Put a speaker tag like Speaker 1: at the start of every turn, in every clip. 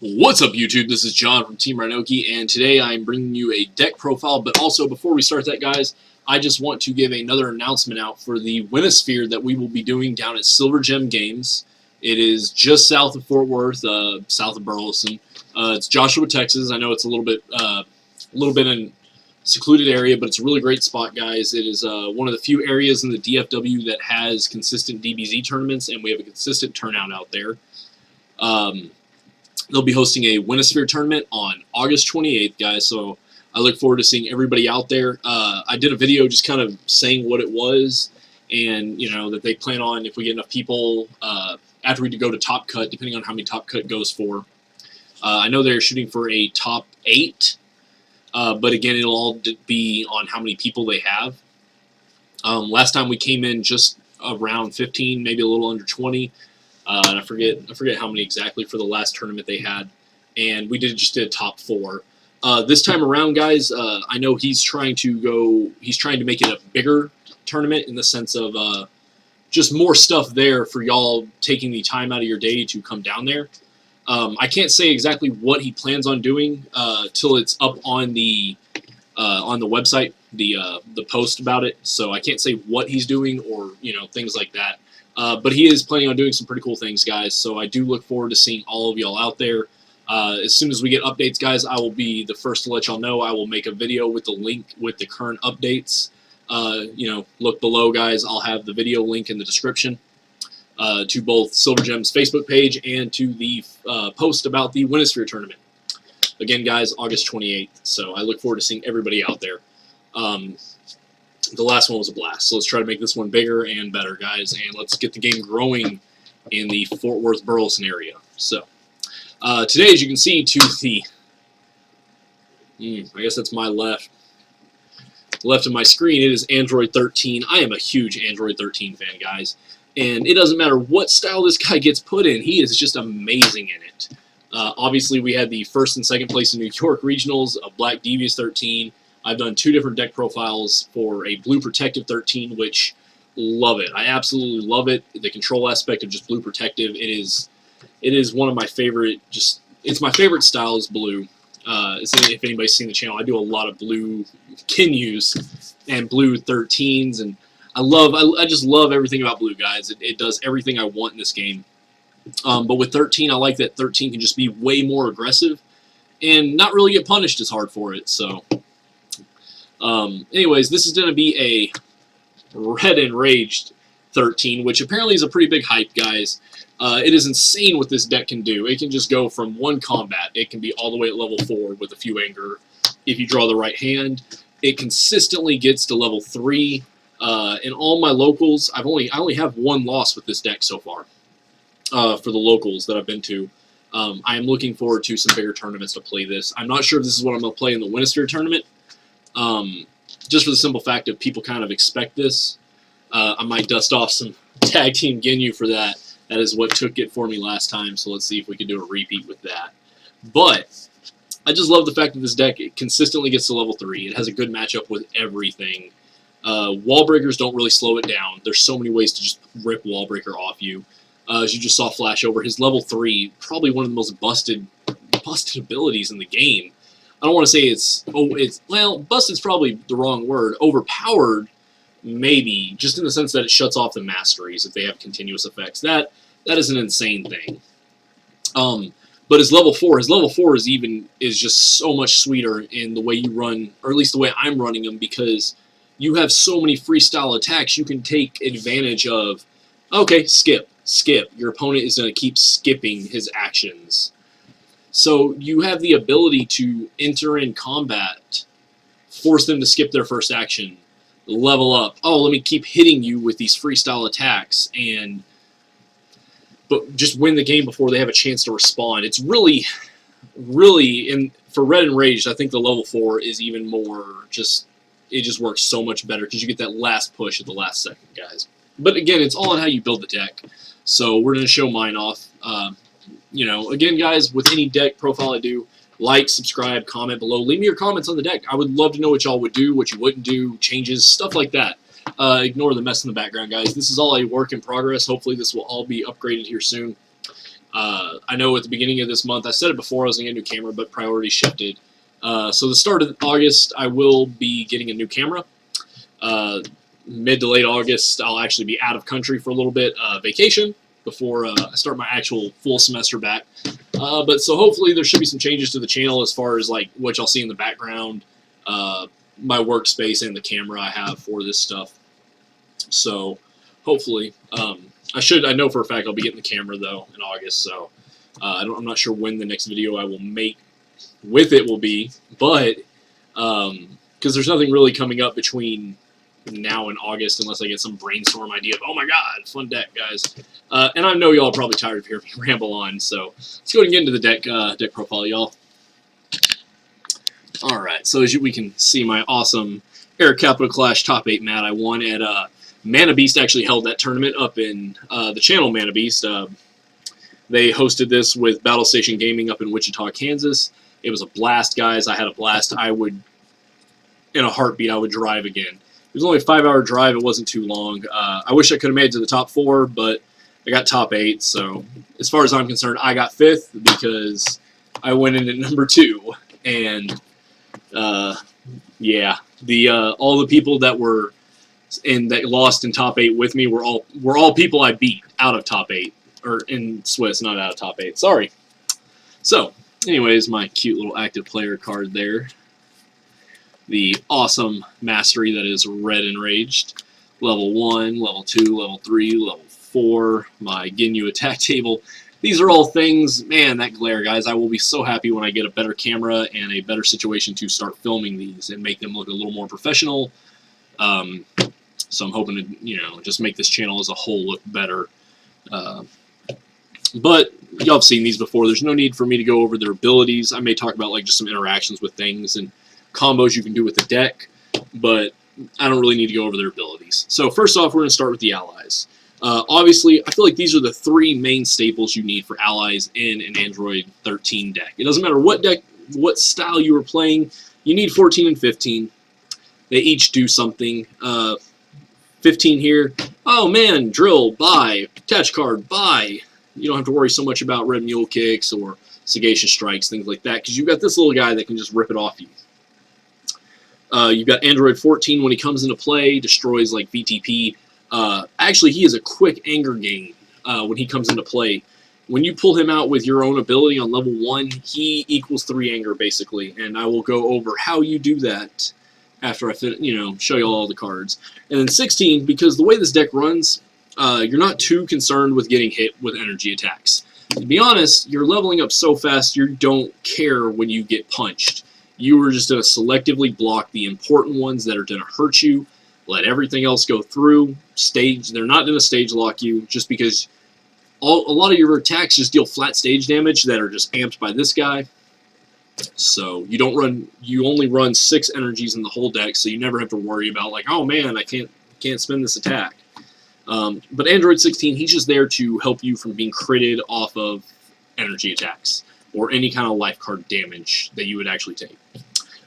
Speaker 1: What's up, YouTube? This is John from Team Rhinoki, and today I'm bringing you a deck profile, but also, before we start that, guys, I just want to give another announcement out for the Winosphere that we will be doing down at Silver Gem Games. It is just south of Fort Worth, south of Burleson. It's Joshua, Texas. I know it's a little bit in a secluded area, but it's a really great spot, guys. It is one of the few areas in the DFW that has consistent DBZ tournaments, and we have a consistent turnout out there. They'll be hosting a Winosphere tournament on August 28th, guys, so I look forward to seeing everybody out there. I did a video just kind of saying what it was, and, you know, that they plan on, if we get enough people, after we go to Top Cut, depending on how many Top Cut goes for. I know they're shooting for a top 8, but again, it'll all be on how many people they have. Last time we came in just around 15, maybe a little under 20. And I forget how many exactly for the last tournament they had, and we just did a top 4. This time around, guys, I know he's trying to make it a bigger tournament in the sense of just more stuff there for y'all taking the time out of your day to come down there. I can't say exactly what he plans on doing till it's up on the website, the post about it. So I can't say what he's doing or things like that. But he is planning on doing some pretty cool things, guys, so I do look forward to seeing all of y'all out there. As soon as we get updates, guys, I will be the first to let y'all know. I will make a video with the link with the current updates. Look below, guys. I'll have the video link in the description to both Silver Gem's Facebook page and to the post about the Winosphere tournament. Again, guys, August 28th, so I look forward to seeing everybody out there. The last one was a blast, so let's try to make this one bigger and better, guys, and let's get the game growing in the Fort Worth Burleson area. So today, as you can see, to the I guess that's my left of my screen, it is Android 13. I am a huge Android 13 fan, guys, and it doesn't matter what style this guy gets put in, he is just amazing in it. Obviously, we had the first and second place in New York regionals of Black Devious 13. I've done 2 different deck profiles for a Blue Protective 13, which love it. I absolutely love it. The control aspect of just Blue Protective, it is one of my favorite. It's my favorite style is blue. If anybody's seen the channel, I do a lot of blue Kinyus and blue 13s, and I just love everything about blue, guys. It does everything I want in this game. But with 13, I like that 13 can just be way more aggressive and not really get punished as hard for it. So. Anyways, this is going to be a Red Enraged 13, which apparently is a pretty big hype, guys. It is insane what this deck can do. It can just go from 1 combat. It can be all the way at level 4 with a few anger if you draw the right hand. It consistently gets to level 3. In all my locals, I only have 1 loss with this deck so far for the locals that I've been to. I am looking forward to some bigger tournaments to play this. I'm not sure if this is what I'm going to play in the Winosphere tournament. Just for the simple fact of people kind of expect this. I might dust off some Tag Team Ginyu for that. That is what took it for me last time, so let's see if we can do a repeat with that. But I just love the fact that this deck consistently gets to level 3. It has a good matchup with everything. Wall breakers don't really slow it down. There's so many ways to just rip Wall Breaker off you. As you just saw flash over, his level 3, probably one of the most busted abilities in the game. I don't want to say well, busted's probably the wrong word. Overpowered, maybe, just in the sense that it shuts off the masteries if they have continuous effects. That is an insane thing. But his level 4 is just so much sweeter in the way you run, or at least the way I'm running them, because you have so many freestyle attacks you can take advantage of. Okay, skip. Your opponent is going to keep skipping his actions. So you have the ability to enter in combat, force them to skip their first action, level up. Oh, let me keep hitting you with these freestyle attacks, but just win the game before they have a chance to respond. It's really, for Red Enraged, I think the level 4 is even more it just works so much better because you get that last push at the last second, guys. But again, it's all on how you build the deck. So we're going to show mine off. Again, guys, with any deck profile I do, like, subscribe, comment below. Leave me your comments on the deck. I would love to know what y'all would do, what you wouldn't do, changes, stuff like that. Ignore the mess in the background, guys. This is all a work in progress. Hopefully this will all be upgraded here soon. I know at the beginning of this month, I said it before, I was going to get a new camera, but priorities shifted. So the start of August, I will be getting a new camera. Mid to late August, I'll actually be out of country for a little bit, vacation, before I start my actual full semester back. But so hopefully there should be some changes to the channel as far as like what y'all see in the background, my workspace, and the camera I have for this stuff. So hopefully, I know for a fact I'll be getting the camera though in August. So I'm not sure when the next video I will make with it will be, but because there's nothing really coming up between now and August unless I get some brainstorm idea of, oh my god, fun deck, guys. And I know y'all are probably tired of hearing me ramble on, so let's go ahead and get into the deck profile, y'all. Alright, so as we can see my awesome Air Capital Clash Top 8 mat I won at Mana Beast actually held that tournament up in the channel Mana Beast. They hosted this with Battle Station Gaming up in Wichita, Kansas. It was a blast, guys. I had a blast. I would, in a heartbeat, I would drive again. It was only a 5-hour drive. It wasn't too long. I wish I could have made it to the top 4, but I got top 8. So as far as I'm concerned, I got 5th because I went in at number 2. And yeah, all the people that were that lost in top 8 with me were all people I beat out of top 8, or in Swiss, not out of top 8. Sorry. So, anyways, my cute little active player card there. The awesome mastery that is Red Enraged. Level 1, Level 2, Level 3, Level 4, my Ginyu attack table. These are all things, man, that glare, guys. I will be so happy when I get a better camera and a better situation to start filming these and make them look a little more professional. So I'm hoping to, just make this channel as a whole look better. But y'all have seen these before. There's no need for me to go over their abilities. I may talk about like just some interactions with things and combos you can do with the deck, but I don't really need to go over their abilities. So first off, we're going to start with the allies. Obviously, I feel like these are the 3 main staples you need for allies in an Android 13 deck. It doesn't matter what deck, what style you are playing, you need 14 and 15. They each do something. 15 here, oh man, drill, buy, attach card, buy. You don't have to worry so much about red mule kicks or sagacious strikes, things like that, because you've got this little guy that can just rip it off you. You've got Android 14 when he comes into play, destroys like VTP. Actually, he is a quick anger gain when he comes into play. When you pull him out with your own ability on level 1, he equals 3 anger basically, and I will go over how you do that after I show you all the cards. And then 16, because the way this deck runs, you're not too concerned with getting hit with energy attacks. To be honest, you're leveling up so fast you don't care when you get punched. You are just going to selectively block the important ones that are going to hurt you, let everything else go through. They're not going to stage lock you just because a lot of your attacks just deal flat stage damage that are just amped by this guy. So you only run 6 energies in the whole deck, so you never have to worry about like, oh man, I can't spend this attack. But Android 16, he's just there to help you from being critted off of energy attacks or any kind of life card damage that you would actually take.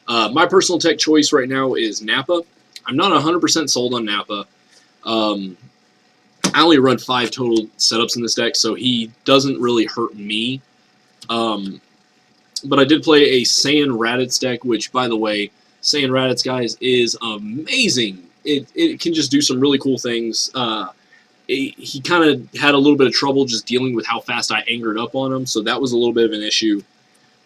Speaker 1: My personal tech choice right now is Nappa. I'm not 100% sold on Nappa. I only run 5 total setups in this deck, so he doesn't really hurt me. But I did play a Saiyan Raditz deck, which, by the way, Saiyan Raditz, guys, is amazing. It can just do some really cool things. He kind of had a little bit of trouble just dealing with how fast I angered up on him, so that was a little bit of an issue.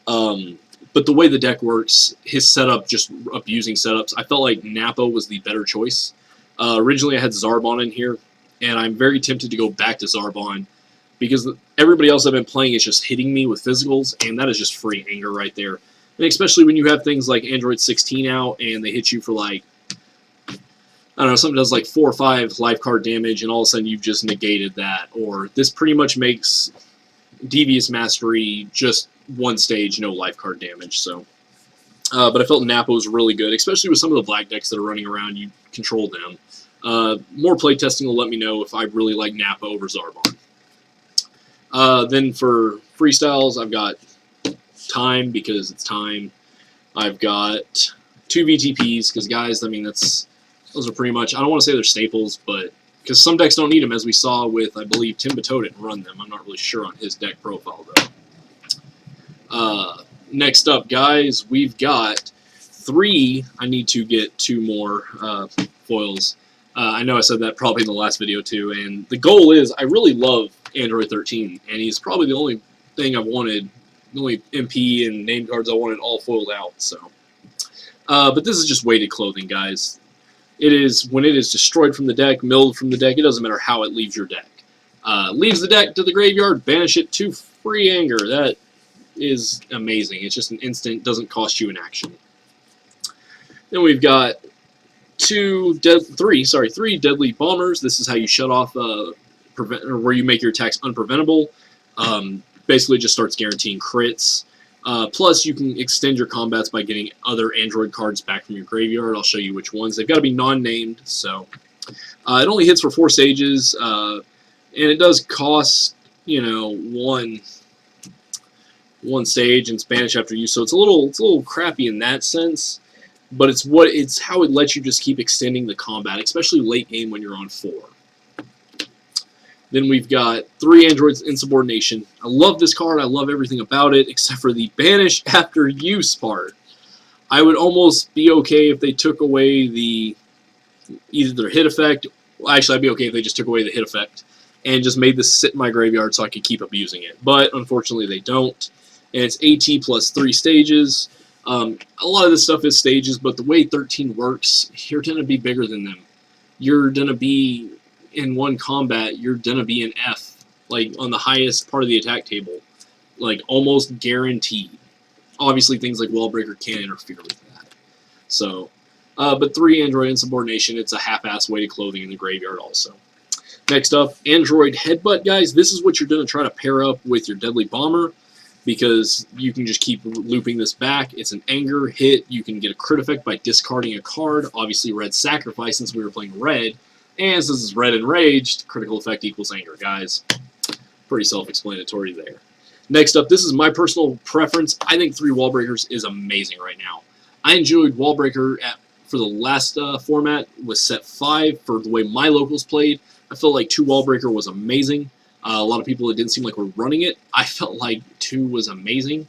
Speaker 1: But the way the deck works, his setup, just abusing setups, I felt like Nappa was the better choice. Originally, I had Zarbon in here, and I'm very tempted to go back to Zarbon because everybody else I've been playing is just hitting me with physicals, and that is just free anger right there. And especially when you have things like Android 16 out, and they hit you for like, I don't know, something does like 4 or 5 life card damage, and all of a sudden you've just negated that. Or this pretty much makes Devious Mastery just 1 stage, no life card damage. So, but I felt Nappa was really good, especially with some of the black decks that are running around. You control them. More playtesting will let me know if I really like Nappa over Zarbon. Then for freestyles, I've got Time because it's Time. I've got 2 VTPs because, guys, I mean, those are pretty much, I don't want to say they're staples, but because some decks don't need them, as we saw with, I believe, Tim Bateau didn't run them. I'm not really sure on his deck profile, though. Next up, guys, we've got 3. I need to get 2 more foils. I know I said that probably in the last video, too, and the goal is, I really love Android 13, and he's probably the only thing I've wanted, the only MP and name cards I wanted all foiled out, so. But this is just weighted clothing, guys. It is, when it is destroyed from the deck, milled from the deck, it doesn't matter how it leaves your deck. Leaves the deck to the graveyard, banish it to free anger. That is amazing. It's just an instant, doesn't cost you an action. Then we've got 3 deadly bombers. This is how you shut off, where you make your attacks unpreventable. Basically just starts guaranteeing crits. Plus, you can extend your combats by getting other Android cards back from your graveyard. I'll show you which ones. They've got to be non-named, so. It only hits for 4 stages, and it does cost, you know, one stage, and it's banished after use. So it's a little crappy in that sense, but it's how it lets you just keep extending the combat, especially late game when you're on 4. Then we've got 3 Androids Insubordination. I love this card. I love everything about it, except for the banish after use part. I would almost be okay if they took away either their hit effect. Well, actually, I'd be okay if they just took away the hit effect and just made this sit in my graveyard so I could keep abusing it. But unfortunately, they don't. And it's AT plus 3 stages. A lot of this stuff is stages, but the way 13 works, you're going to be bigger than them. You're going to be, in one combat, you're going to be an F, like on the highest part of the attack table. Like, almost guaranteed. Obviously, things like Wallbreaker can't interfere with that. So, but 3 Android Insubordination, it's a half-ass weighted clothing in the graveyard also. Next up, Android Headbutt, guys. This is what you're going to try to pair up with your Deadly Bomber, because you can just keep looping this back. It's an anger hit. You can get a crit effect by discarding a card. Obviously, red sacrifice, since we were playing red. And since it's red enraged, critical effect equals anger, guys. Pretty self-explanatory there. Next up, this is my personal preference. I think 3 Wallbreakers is amazing right now. I enjoyed Wallbreaker for the last format with set 5 for the way my locals played. I felt like 2 Wallbreaker was amazing. A lot of people, it didn't seem like were running it. I felt like 2 was amazing.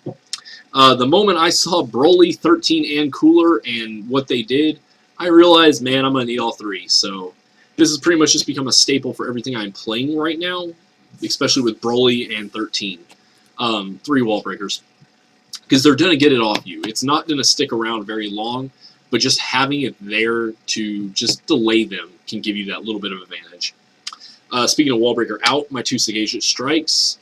Speaker 1: The moment I saw Broly, 13, and Cooler and what they did, I realized, man, I'm going to need all 3. So this has pretty much just become a staple for everything I'm playing right now, especially with Broly and 13. 3 Wallbreakers. Because they're going to get it off you. It's not going to stick around very long, but just having it there to just delay them can give you that little bit of advantage. Speaking of Wallbreaker out, my 2 Sagacious Strikes.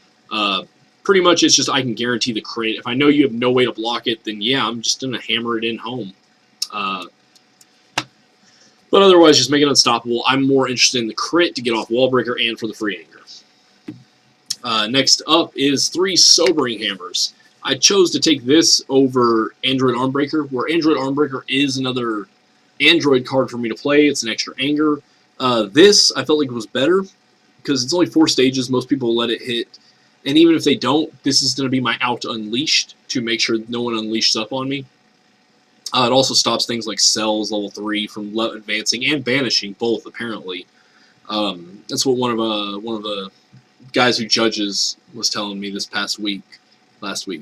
Speaker 1: Pretty much it's just I can guarantee the crit. If I know you have no way to block it, then yeah, I'm just going to hammer it in home. But otherwise, just make it unstoppable. I'm more interested in the crit to get off Wallbreaker and for the free anger. Next up is 3 Sobering Hammers. I chose to take this over Android Armbreaker, where Android Armbreaker is another Android card for me to play. It's an extra anger. This, I felt like it was better, because it's only 4 stages. Most people let it hit. And even if they don't, this is going to be my out Unleashed to make sure no one unleashes up on me. It also stops things like Cells level 3 from advancing and banishing, both, apparently. That's what one of the guys who judges was telling me this last week.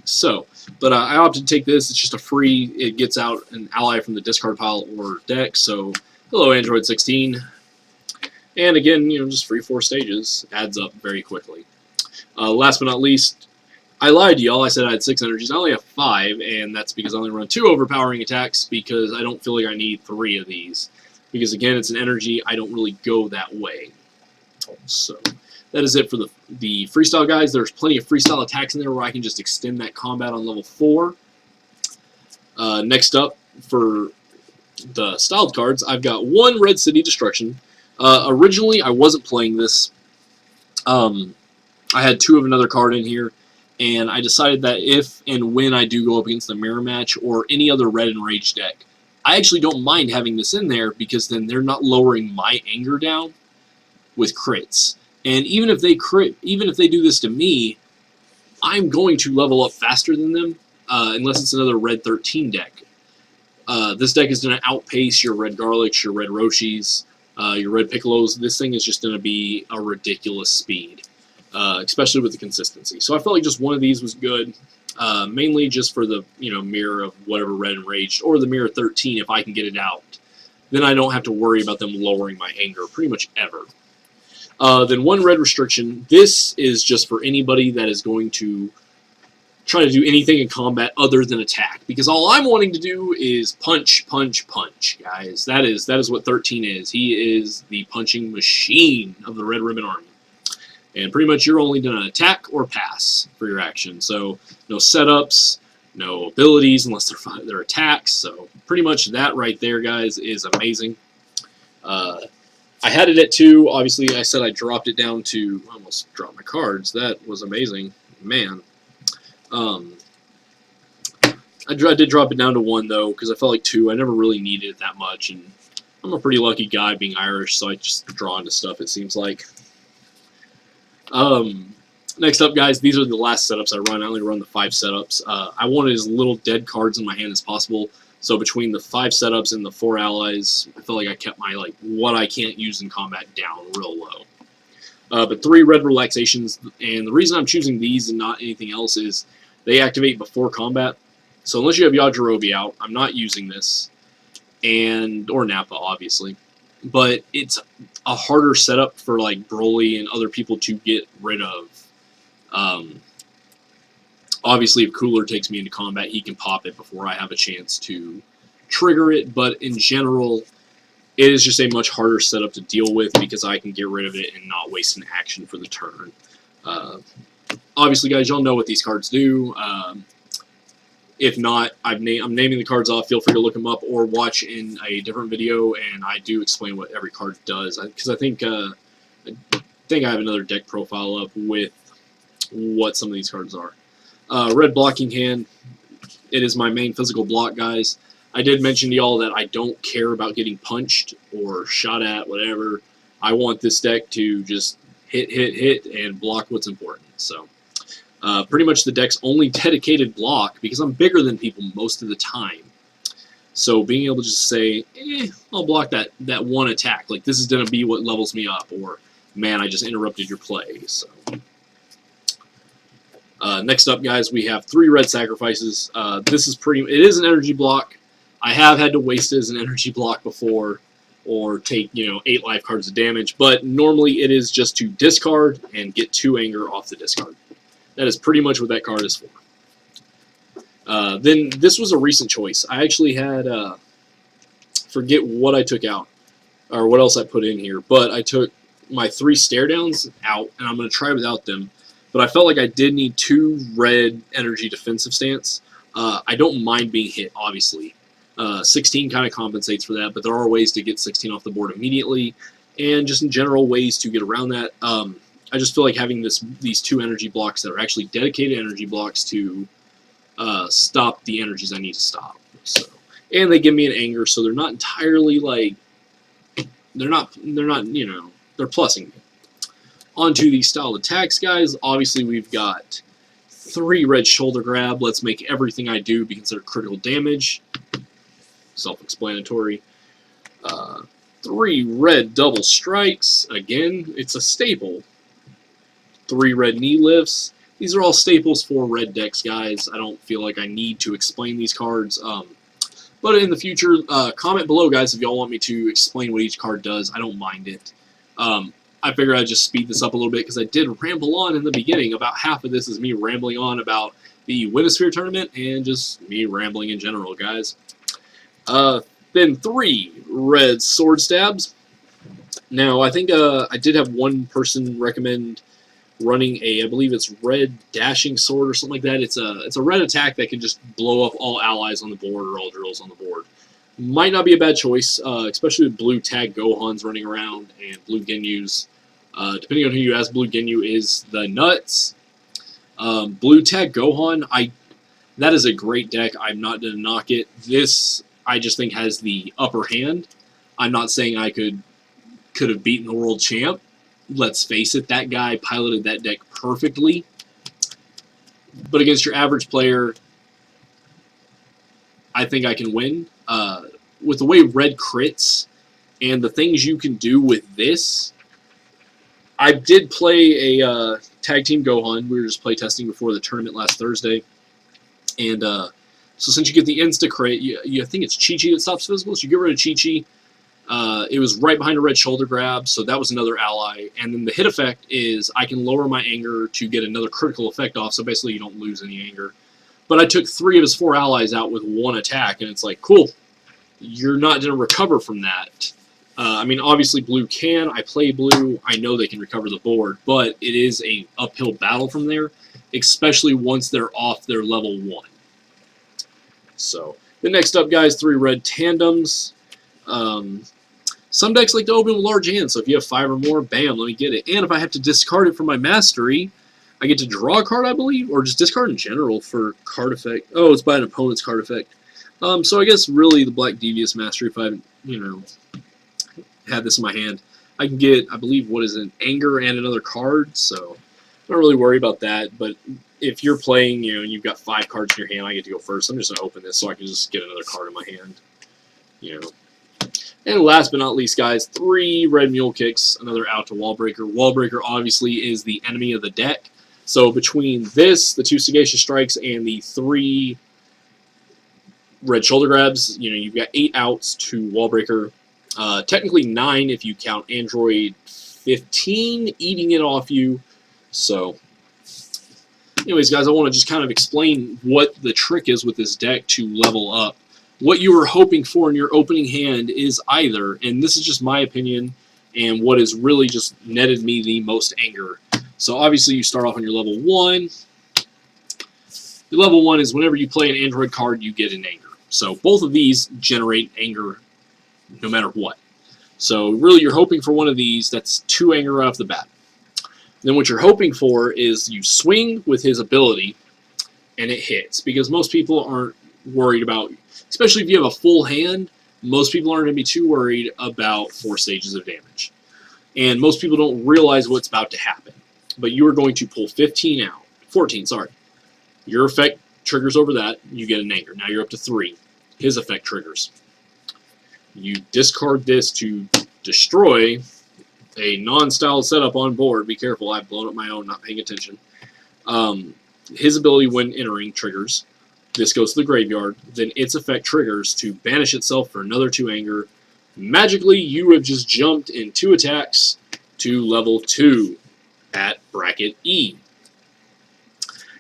Speaker 1: So, but I opted to take this. It's just a free, it gets out an ally from the discard pile or deck. So, hello Android 16. And again, you know, just free 4 stages. Adds up very quickly. Last but not least, I lied to y'all. I said I had 6 energies. I only have 5, and that's because I only run 2 overpowering attacks because I don't feel like I need 3 of these. Because again, it's an energy. I don't really go that way. So that is it for the freestyle guys. There's plenty of freestyle attacks in there where I can just extend that combat on level 4. Next up, for the styled cards, I've got 1 Red City Destruction. Originally, I wasn't playing this. I had 2 of another card in here, and I decided that if and when I do go up against the Mirror Match or any other Red Enraged deck, I actually don't mind having this in there because then they're not lowering my anger down with crits. And even if they do this to me, I'm going to level up faster than them, unless it's another Red 13 deck. This deck is going to outpace your Red Garlics, your Red Roshis, Your red Piccolos, this thing is just going to be a ridiculous speed, especially with the consistency. So I felt like just one of these was good, mainly just for the mirror of whatever Red Enraged, or the mirror 13 if I can get it out. Then I don't have to worry about them lowering my anger pretty much ever. Then one red restriction. This is just for anybody that is going to try to do anything in combat other than attack, because all I'm wanting to do is punch, punch, punch, guys. That is what 13 is. He is the punching machine of the Red Ribbon Army. And pretty much you're only going to attack or pass for your action. So no setups, no abilities unless they're attacks. So pretty much that right there, guys, is amazing. I had it at 2. Obviously, I said I dropped it down to... I almost dropped my cards. That was amazing. Man. I did drop it down to 1, though, because I felt like 2. I never really needed it that much, and I'm a pretty lucky guy being Irish, so I just draw into stuff, it seems like. Next up, guys, these are the last setups I run. I only run the 5 setups. I wanted as little dead cards in my hand as possible, so between the 5 setups and the 4 allies, I felt like I kept my, what I can't use in combat down real low. But 3 red relaxations, and the reason I'm choosing these and not anything else is they activate before combat. So unless you have Yajirobe out, I'm not using this, or Nappa, obviously. But it's a harder setup for Broly and other people to get rid of. Obviously, if Cooler takes me into combat, he can pop it before I have a chance to trigger it. But in general, it is just a much harder setup to deal with because I can get rid of it and not waste an action for the turn. Obviously, guys, y'all know what these cards do. If not, I'm naming the cards off. Feel free to look them up or watch in a different video, and I do explain what every card does. Because I think I have another deck profile up with what some of these cards are. Red Blocking Hand. It is my main physical block, guys. I did mention to y'all that I don't care about getting punched or shot at, whatever. I want this deck to just hit, and block what's important. So, pretty much the deck's only dedicated block, because I'm bigger than people most of the time. So being able to just say, I'll block that one attack. This is going to be what levels me up. Or, man, I just interrupted your play. So, next up, guys, we have 3 red sacrifices. This is it is an energy block. I have had to waste it as an energy block before, or take 8 life cards of damage. But normally it is just to discard and get 2 anger off the discard. That is pretty much what that card is for. Then this was a recent choice. I actually had, forget what I took out, or what else I put in here, but I took my 3 stare downs out, and I'm going to try without them. But I felt like I did need 2 red energy defensive stance. I don't mind being hit, obviously. 16 kind of compensates for that, but there are ways to get 16 off the board immediately, and just in general ways to get around that. I just feel like having these 2 energy blocks that are actually dedicated energy blocks to stop the energies I need to stop. So, and they give me an anger, so they're not entirely they're plussing me. Onto these style attacks, guys. Obviously, we've got 3 red shoulder grab. Let's make everything I do be considered critical damage. Self-explanatory. 3 red double strikes. Again, it's a staple. 3 red knee lifts. These are all staples for red decks, guys. I don't feel like I need to explain these cards. But in the future, comment below, guys, if y'all want me to explain what each card does. I don't mind it. I figured I'd just speed this up a little bit because I did ramble on in the beginning. About half of this is me rambling on about the Winosphere tournament and just me rambling in general, guys. Then 3 red sword stabs. Now, I think I did have one person recommend running I believe it's red dashing sword or something like that. It's a red attack that can just blow up all allies on the board or all drills on the board. Might not be a bad choice, especially with blue tag Gohans running around and blue Genyus. Depending on who you ask, blue Ginyu is the nuts. Blue tag Gohan, that is a great deck. I'm not going to knock it. This, I just think, has the upper hand. I'm not saying I could have beaten the world champ. Let's face it, that guy piloted that deck perfectly. But against your average player, I think I can win. With the way red crits, And the things you can do with this, I did play a tag team Gohan. We were just play testing before the tournament last Thursday. And so since you get the Insta-Crit, you think it's Chi-Chi that stops physicals. You get rid of Chi-Chi. It was right behind a red shoulder grab, so that was another ally. And then the hit effect is I can lower my anger to get another critical effect off, so basically you don't lose any anger. But I took 3 of his 4 allies out with 1 attack, and it's like, cool, you're not going to recover from that. I mean, obviously blue can. I play blue. I know they can recover the board, but it is a uphill battle from there, especially once they're off their level 1. So, the next up, guys, 3 red tandems. Some decks like to open with large hands, so if you have 5 or more, bam, let me get it. And if I have to discard it for my mastery, I get to draw a card, I believe, or just discard in general for card effect. Oh, it's by an opponent's card effect. So I guess really the Black Devious Mastery, if I haven't, had this in my hand, I can get, I believe, what is it, Anger and another card, so I don't really worry about that. But if you're playing, and you've got 5 cards in your hand, I get to go first. I'm just going to open this so I can just get another card in my hand, And last but not least, guys, 3 red mule kicks, another out to Wallbreaker. Wallbreaker obviously is the enemy of the deck. So between this, the 2 Sagacious Strikes, and the 3 red shoulder grabs, you've got 8 outs to Wallbreaker. Technically 9 if you count Android 15 eating it off you. So, anyways, guys, I want to just kind of explain what the trick is with this deck to level up. What you were hoping for in your opening hand is either, and this is just my opinion, and what has really just netted me the most anger. So obviously you start off on your level 1. Your level 1 is whenever you play an Android card, you get an anger. So both of these generate anger no matter what. So really you're hoping for one of these, that's 2 anger right off the bat. Then what you're hoping for is you swing with his ability, and it hits. Because most people aren't worried about, especially if you have a full hand, most people aren't going to be too worried about 4 stages of damage. And most people don't realize what's about to happen. But you are going to pull 14, sorry. Your effect triggers over that, you get an anger. Now you're up to 3. His effect triggers. You discard this to destroy a non-styled setup on board. Be careful, I've blown up my own, not paying attention. His ability when entering triggers. This goes to the graveyard. Then its effect triggers to banish itself for another 2 anger. Magically, you have just jumped in 2 attacks to level 2 at bracket E.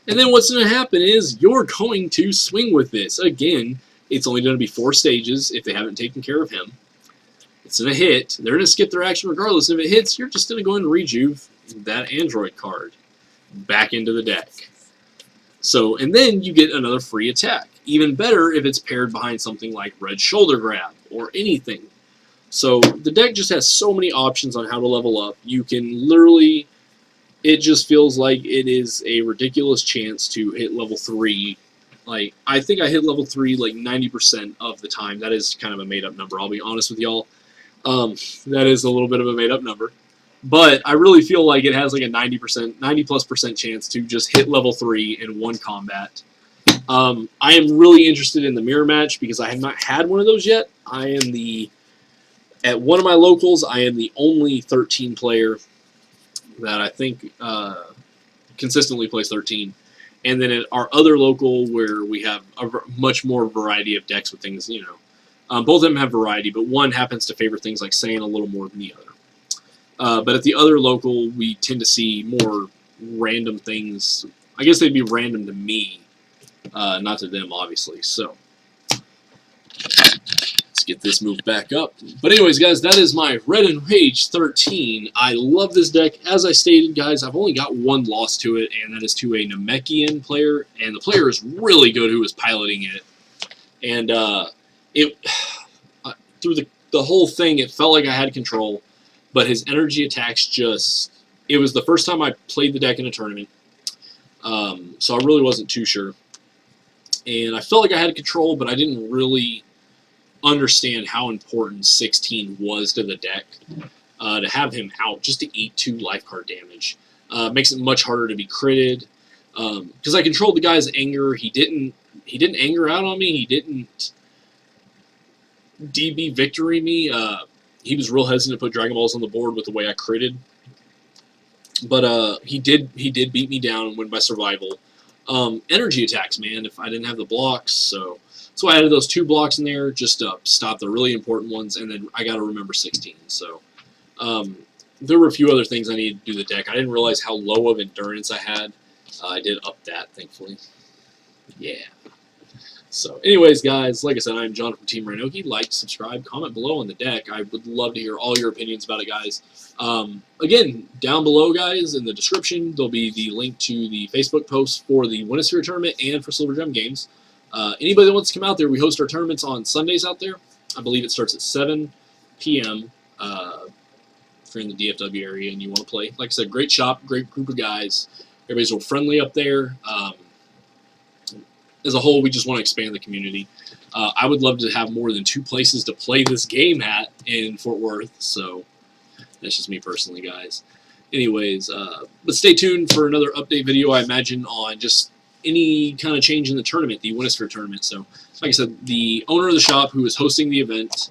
Speaker 1: And then what's going to happen is you're going to swing with this. Again, it's only going to be 4 stages if they haven't taken care of him. It's going to hit. They're going to skip their action regardless. If it hits, you're just going to go ahead and rejuve that Android card back into the deck. So, and then you get another free attack. Even better if it's paired behind something like Red Shoulder Grab or anything. So the deck just has so many options on how to level up. You can literally, it just feels like it is a ridiculous chance to hit level 3. Like, I think I hit level 3 like 90% of the time. That is kind of a made-up number, I'll be honest with y'all. That is a little bit of a made-up number. But I really feel like it has like a 90+% chance to just hit level 3 in 1 combat. I am really interested in the mirror match because I have not had one of those yet. At one of my locals, I am the only 13 player that I think consistently plays 13. And then at our other local where we have a much more variety of decks with things, both of them have variety, but one happens to favor things like Saiyan a little more than the other. But at the other local, we tend to see more random things. I guess they'd be random to me, not to them, obviously. So let's get this moved back up. But anyways, guys, that is my Red Enraged 13. I love this deck. As I stated, guys, I've only got 1 loss to it, and that is to a Namekian player. And the player is really good who is piloting it. And through the whole thing, it felt like I had control. But his energy attacks just... It was the first time I played the deck in a tournament. So I really wasn't too sure. And I felt like I had control, but I didn't really understand how important 16 was to the deck. To have him out just to eat 2 life card damage. Makes it much harder to be critted. Because I controlled the guy's anger. He didn't anger out on me. He didn't DB victory me. he was real hesitant to put Dragon Balls on the board with the way I critted. But he did beat me down and win by survival. Energy attacks, man, if I didn't have the blocks, so I added those 2 blocks in there just to stop the really important ones, and then I got to remember 16. So there were a few other things I needed to do the deck. I didn't realize how low of endurance I had. I did up that, thankfully. Yeah. So, anyways, guys, like I said, I'm John from Team Rhinoki. Like, subscribe, comment below on the deck. I would love to hear all your opinions about it, guys. Again, down below, guys, in the description, there'll be the link to the Facebook post for the Winnosphere tournament and for Silver Gem Games. Anybody that wants to come out there, we host our tournaments on Sundays out there. I believe it starts at 7 p.m. If you're in the DFW area and you want to play. Like I said, great shop, great group of guys. Everybody's real friendly up there. As a whole, we just want to expand the community. I would love to have more than 2 places to play this game at in Fort Worth, so that's just me personally, guys. Anyways, but stay tuned for another update video, I imagine, on just any kind of change in the tournament, the Winnosphere tournament. So, like I said, the owner of the shop who is hosting the event,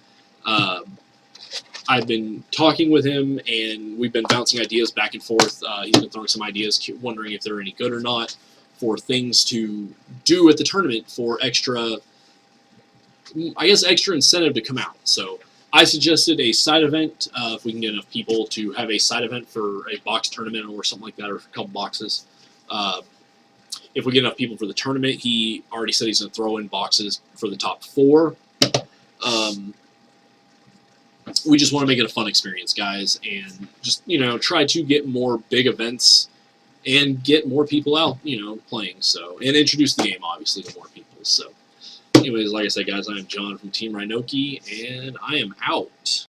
Speaker 1: I've been talking with him, and we've been bouncing ideas back and forth. He's been throwing some ideas, wondering if they're any good or not, for things to do at the tournament for extra, I guess, extra incentive to come out. So I suggested a side event, if we can get enough people to have a side event for a box tournament or something like that, or a couple boxes. If we get enough people for the tournament, he already said he's going to throw in boxes for the top 4. We just want to make it a fun experience, guys, and just, try to get more big events and get more people out, playing, so, and introduce the game, obviously, to more people. So, anyways, like I said, guys, I am John from Team Rhinoki, and I am out.